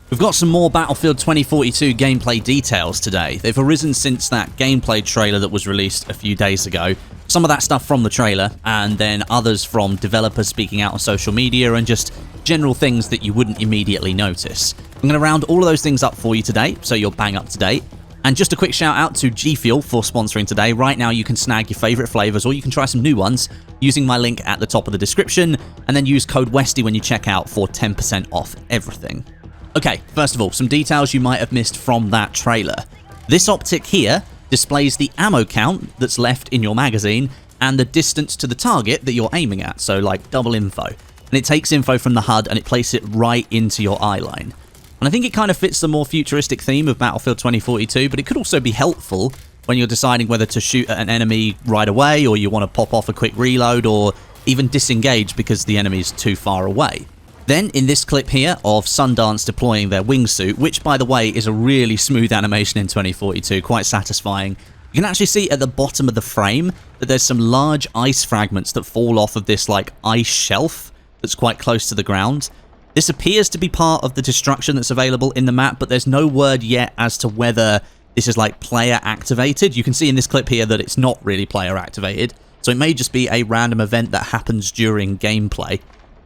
We've got some more Battlefield 2042 gameplay details today. They've arisen since that gameplay trailer that was released a few days ago. Some of that stuff from the trailer, and then others from developers speaking out on social media, and just general things that you wouldn't immediately notice. I'm going to round all of those things up for you today, so you're bang up to date. And just a quick shout out to G Fuel for sponsoring today. Right now you can snag your favorite flavors, or you can try some new ones using my link at the top of the description, and then use code Westie when you check out for 10% off everything. Okay, first of all, some details you might have missed from that trailer. This optic here displays the ammo count that's left in your magazine and the distance to the target that you're aiming at, so like double info. And it takes info from the HUD and it places it right into your eye line. And I think it kind of fits the more futuristic theme of Battlefield 2042, but it could also be helpful when you're deciding whether to shoot at an enemy right away, or you want to pop off a quick reload, or even disengage because the enemy's too far away. Then, in this clip here of Sundance deploying their wingsuit, which, by the way, is a really smooth animation in 2042, quite satisfying, you can actually see at the bottom of the frame that there's some large ice fragments that fall off of this, like, ice shelf that's quite close to the ground. This appears to be part of the destruction that's available in the map, but there's no word yet as to whether this is, like, player-activated. You can see in this clip here that it's not really player-activated, so it may just be a random event that happens during gameplay.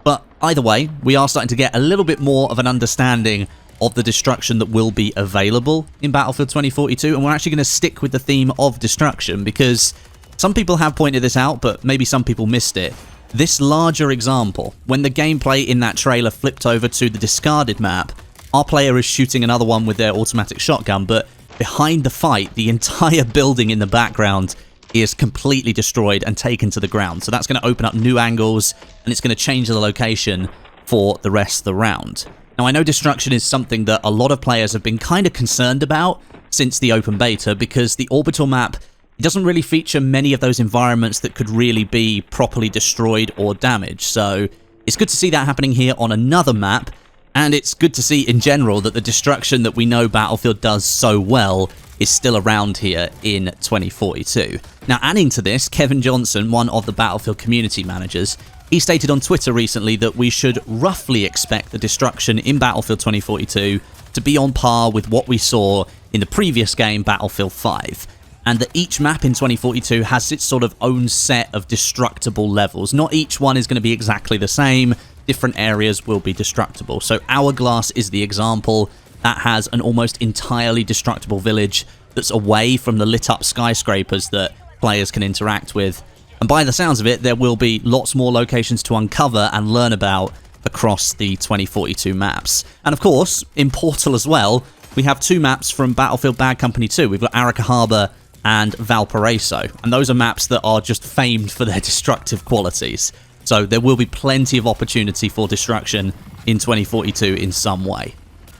But either way, we are starting to get a little bit more of an understanding of the destruction that will be available in Battlefield 2042, and we're actually going to stick with the theme of destruction because some people have pointed this out, but maybe some people missed it. This larger example, when the gameplay in that trailer flipped over to the discarded map, our player is shooting another one with their automatic shotgun, but behind the fight, the entire building in the background is completely destroyed and taken to the ground. So that's going to open up new angles, and it's going to change the location for the rest of the round. Now, I know destruction is something that a lot of players have been kind of concerned about since the open beta, because the orbital map doesn't really feature many of those environments that could really be properly destroyed or damaged. So it's good to see that happening here on another map, and it's good to see in general that the destruction that we know Battlefield does so well is still around here in 2042. Now, adding to this, Kevin Johnson, one of the Battlefield community managers, he stated on Twitter recently that we should roughly expect the destruction in Battlefield 2042 to be on par with what we saw in the previous game, Battlefield 5, and that each map in 2042 has its sort of own set of destructible levels. Not each one is going to be exactly the same. Different areas will be destructible. So Hourglass is the example. That has an almost entirely destructible village that's away from the lit up skyscrapers that players can interact with. And by the sounds of it, there will be lots more locations to uncover and learn about across the 2042 maps. And of course, in Portal as well, we have two maps from Battlefield Bad Company 2. We've got Arica Harbour and Valparaiso. And those are maps that are just famed for their destructive qualities. So there will be plenty of opportunity for destruction in 2042 in some way.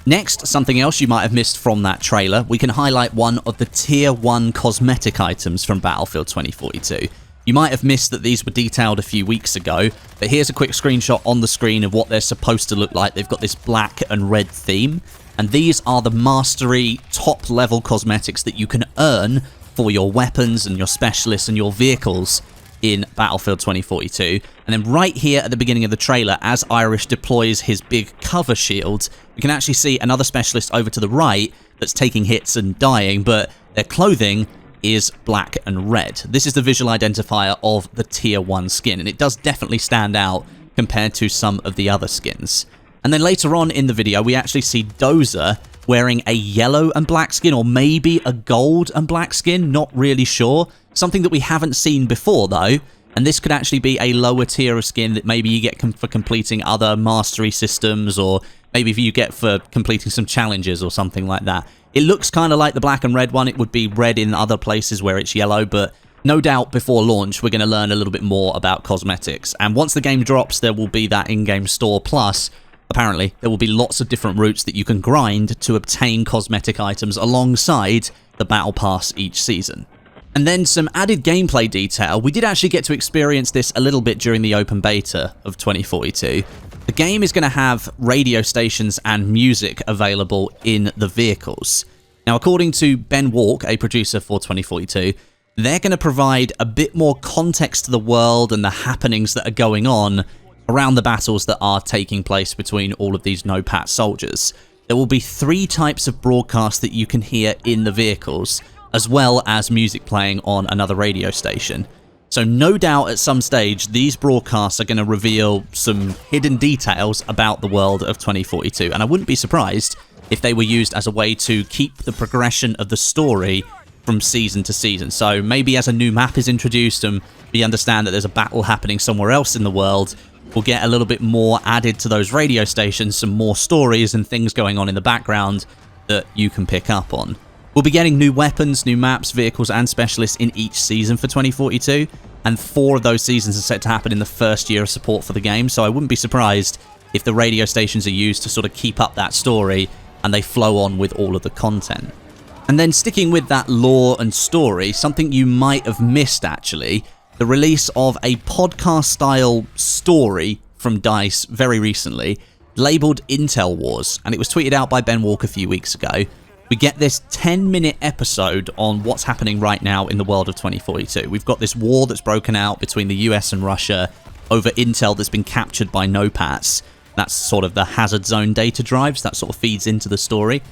Next, something else you might have missed from that trailer, we can highlight one of the Tier 1 cosmetic items from Battlefield 2042. You might have missed that these were detailed a few weeks ago, but here's a quick screenshot on the screen of what they're supposed to look like. They've got this black and red theme, and these are the mastery top-level cosmetics that you can earn for your weapons and your specialists and your vehicles in Battlefield 2042. And then right here at the beginning of the trailer, as Irish deploys his big cover shield, we can actually see another specialist over to the right that's taking hits and dying, but their clothing is black and red. This is the visual identifier of the Tier 1 skin, and it does definitely stand out compared to some of the other skins. And then later on in the video, we actually see Dozer wearing a yellow and black skin, or maybe a gold and black skin, not really sure. Something that we haven't seen before, though, and this could actually be a lower tier of skin that maybe you get for completing other mastery systems, or maybe if you get for completing some challenges or something like that. It looks kind of like the black and red one. It would be red in other places where it's yellow, but no doubt before launch we're going to learn a little bit more about cosmetics. And once the game drops, there will be that in-game store, plus apparently there will be lots of different routes that you can grind to obtain cosmetic items alongside the Battle Pass each season. And then some added gameplay detail. We did actually get to experience this a little bit during the open beta of 2042. The game is going to have radio stations and music available in the vehicles. Now, according to Ben Walk, a producer for 2042, they're going to provide a bit more context to the world and the happenings that are going on around the battles that are taking place between all of these NOPAT soldiers. there will be 3 types of broadcasts that you can hear in the vehicles, as well as music playing on another radio station. So no doubt at some stage, these broadcasts are going to reveal some hidden details about the world of 2042, and I wouldn't be surprised if they were used as a way to keep the progression of the story from season to season. So maybe as a new map is introduced and we understand that there's a battle happening somewhere else in the world, we'll get a little bit more added to those radio stations, some more stories and things going on in the background that you can pick up on. We'll be getting new weapons, new maps, vehicles and specialists in each season for 2042, and 4 of those seasons are set to happen in the first year of support for the game, so I wouldn't be surprised if the radio stations are used to sort of keep up that story and they flow on with all of the content. And then sticking with that lore and story, something you might have missed actually, the release of a podcast-style story from DICE very recently, labelled Intel Wars, and it was tweeted out by Ben Walker a few weeks ago. We get this 10-minute episode on what's happening right now in the world of 2042. We've got this war that's broken out between the US and Russia over intel that's been captured by NOPATs. That's sort of the hazard zone data drives, that sort of feeds into the story.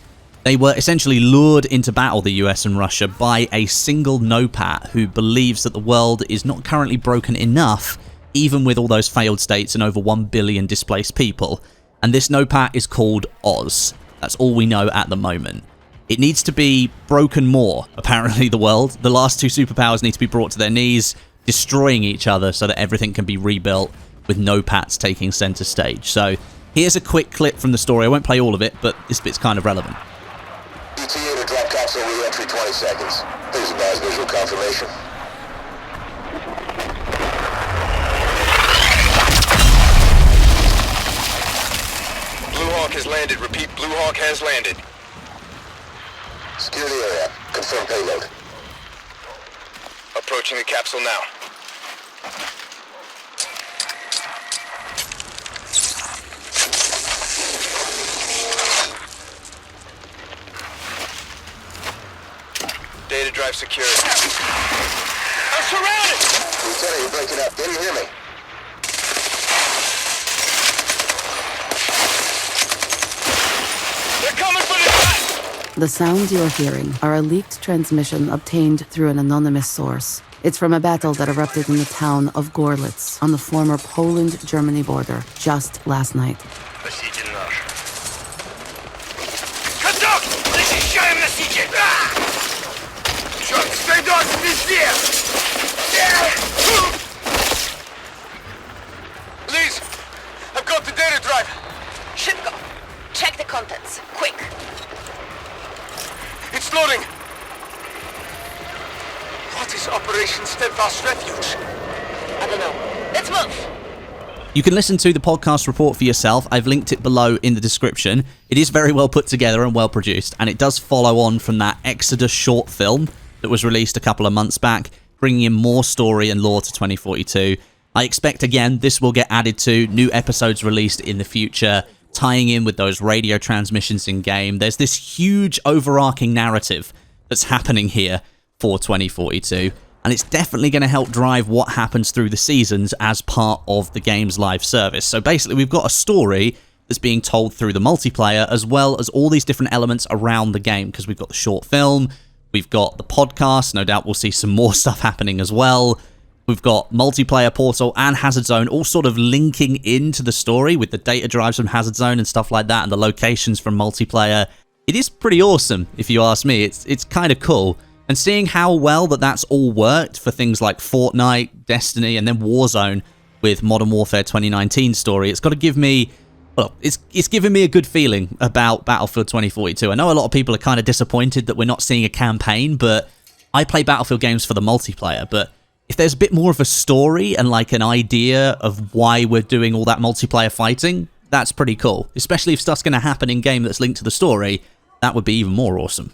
They were essentially lured into battle, the US and Russia, by a single NOPAT who believes that the world is not currently broken enough, even with all those failed states and over 1 billion displaced people. And this NOPAT is called Oz. That's all we know at the moment. It needs to be broken more, apparently, the world. The last 2 superpowers need to be brought to their knees, destroying each other so that everything can be rebuilt, with NOPATs taking center stage. So here's a quick clip from the story. I won't play all of it, but this bit's kind of relevant. ETA to drop capsule re-entry 20 seconds. Please advise visual confirmation. Blue Hawk has landed. Repeat, Blue Hawk has landed. Secure the area. Confirm payload. Approaching the capsule now. Data drive secured. I'm surrounded! Lieutenant, you're breaking up. Can you hear me? They're coming for the gun! The sounds you are hearing are a leaked transmission obtained through an anonymous source. It's from a battle that erupted in the town of Gorlitz on the former Poland-Germany border just last night. Please, I've got the data drive. Ship go. Check the contents. Quick. It's loading. What is Operation Steadfast Refuge? I don't know. Let's move. You can listen to the podcast report for yourself. I've linked it below in the description. It is very well put together and well produced, and it does follow on from that Exodus short film that was released a couple of months back, bringing in more story and lore to 2042. I expect, again, this will get added to, new episodes released in the future, tying in with those radio transmissions in-game. There's this huge overarching narrative that's happening here for 2042, and it's definitely going to help drive what happens through the seasons as part of the game's live service. So basically, we've got a story that's being told through the multiplayer, as well as all these different elements around the game, because we've got the short film, we've got the podcast, no doubt we'll see some more stuff happening as well. We've got multiplayer portal and Hazard Zone all sort of linking into the story with the data drives from Hazard Zone and stuff like that, and the locations from multiplayer. It is pretty awesome, if you ask me. It's kind of cool. And seeing how well that's all worked for things like Fortnite, Destiny, and then Warzone with Modern Warfare 2019 story, it's got to give me... Well, it's giving me a good feeling about Battlefield 2042. I know a lot of people are kind of disappointed that we're not seeing a campaign, but I play Battlefield games for the multiplayer. But if there's a bit more of a story and like an idea of why we're doing all that multiplayer fighting, that's pretty cool. Especially if stuff's going to happen in-game that's linked to the story, that would be even more awesome.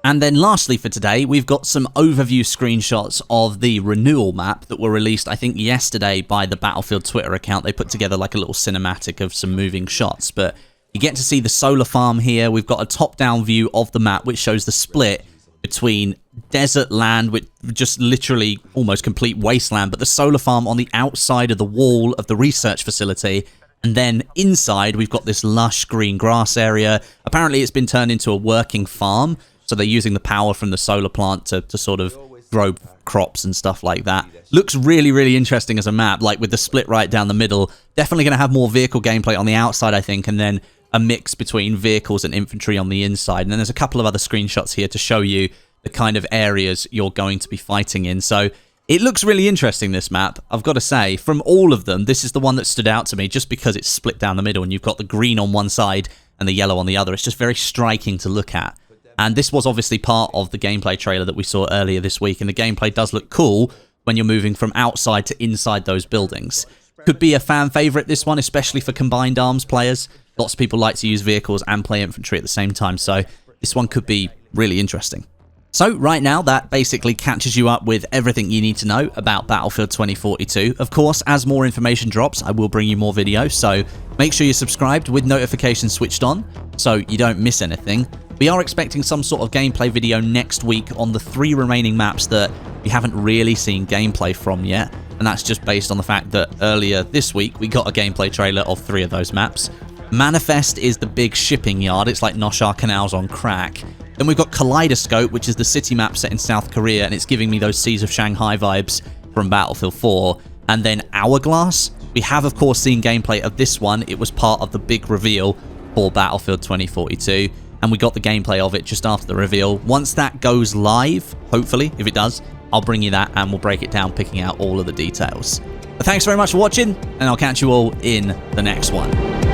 And then lastly for today, we've got some overview screenshots of the Renewal map that were released, I think, yesterday by the Battlefield Twitter account. They put together like a little cinematic of some moving shots, but you get to see the solar farm here. We've got a top-down view of the map, which shows the split between desert land, with just literally almost complete wasteland, but the solar farm on the outside of the wall of the research facility, And then inside, we've got this lush green grass area. Apparently, it's been turned into a working farm. So they're using the power from the solar plant to sort of grow crops and stuff like that. Looks really, really interesting as a map, like with the split right down the middle. Definitely going to have more vehicle gameplay on the outside, I think, and then a mix between vehicles and infantry on the inside. And then there's a couple of other screenshots here to show you the kind of areas you're going to be fighting in. So it looks really interesting, this map. I've got to say, from all of them, this is the one that stood out to me just because it's split down the middle and you've got the green on one side and the yellow on the other. It's just very striking to look at. And this was obviously part of the gameplay trailer that we saw earlier this week, and the gameplay does look cool when you're moving from outside to inside those buildings. Could be a fan favorite, this one, especially for combined arms players. Lots of people like to use vehicles and play infantry at the same time, so this one could be really interesting. So right now, that basically catches you up with everything you need to know about Battlefield 2042. Of course, as more information drops, I will bring you more videos, so make sure you're subscribed with notifications switched on so you don't miss anything. We are expecting some sort of gameplay video next week on the 3 remaining maps that we haven't really seen gameplay from yet, and that's just based on the fact that earlier this week we got a gameplay trailer of 3 of those maps. Manifest is the big shipping yard. It's like Noshar Canals on crack. Then we've got Kaleidoscope, which is the city map set in South Korea, and it's giving me those Seas of Shanghai vibes from Battlefield 4. And then Hourglass, we have of course seen gameplay of this one. It was part of the big reveal for Battlefield 2042, and we got the gameplay of it just after the reveal. Once that goes live, hopefully, if it does, I'll bring you that and we'll break it down, picking out all of the details. But thanks very much for watching, and I'll catch you all in the next one.